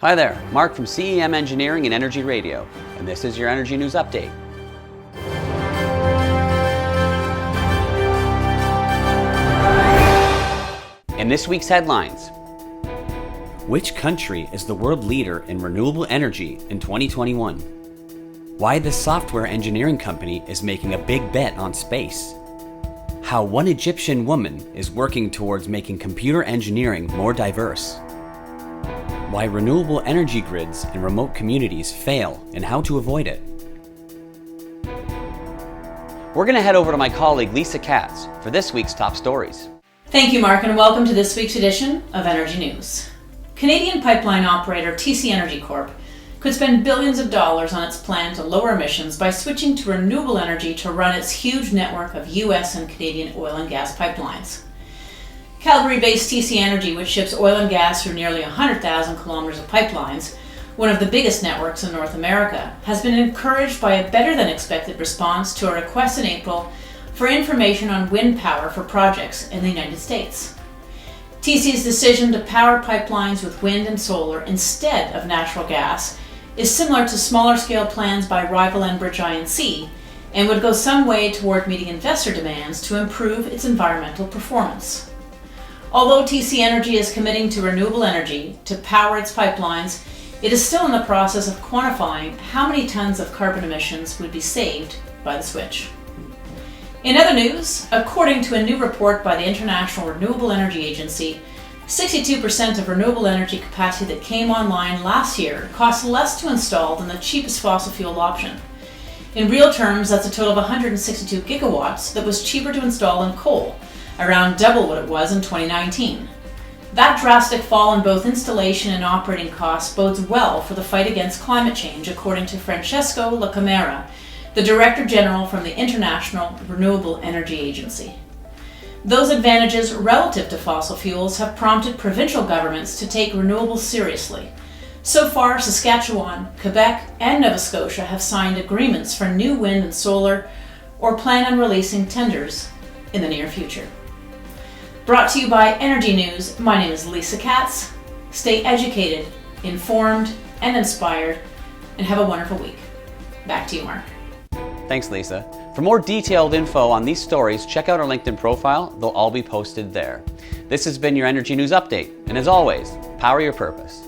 Hi there, Mark from CEM Engineering and Energy Radio, and this is your Energy News Update. In this week's headlines, which country is the world leader in renewable energy in 2021? Why the software engineering company is making a big bet on space? How one Egyptian woman is working towards making computer engineering more diverse? Why renewable energy grids in remote communities fail and how to avoid it. We're going to head over to my colleague Lisa Katz for this week's top stories. Thank you, Mark, and welcome to this week's edition of Energy News. Canadian pipeline operator TC Energy Corp could spend billions of dollars on its plan to lower emissions by switching to renewable energy to run its huge network of US and Canadian oil and gas pipelines. Calgary-based TC Energy, which ships oil and gas through nearly 100,000 kilometers of pipelines, one of the biggest networks in North America, has been encouraged by a better-than-expected response to a request in April for information on wind power for projects in the United States. TC's decision to power pipelines with wind and solar instead of natural gas is similar to smaller-scale plans by rival Enbridge INC and would go some way toward meeting investor demands to improve its environmental performance. Although TC Energy is committing to renewable energy to power its pipelines, it is still in the process of quantifying how many tons of carbon emissions would be saved by the switch. In other news, according to a new report by the International Renewable Energy Agency, 62% of renewable energy capacity that came online last year cost less to install than the cheapest fossil fuel option. In real terms, that's a total of 162 gigawatts that was cheaper to install than coal, around double what it was in 2019. That drastic fall in both installation and operating costs bodes well for the fight against climate change, according to Francesco La Camera, the Director General from the International Renewable Energy Agency. Those advantages relative to fossil fuels have prompted provincial governments to take renewables seriously. So far, Saskatchewan, Quebec, and Nova Scotia have signed agreements for new wind and solar or plan on releasing tenders in the near future. Brought to you by Energy News, my name is Lisa Katz. Stay educated, informed, and inspired, and have a wonderful week. Back to you, Mark. Thanks, Lisa. For more detailed info on these stories, check out our LinkedIn profile. They'll all be posted there. This has been your Energy News Update, and as always, power your purpose.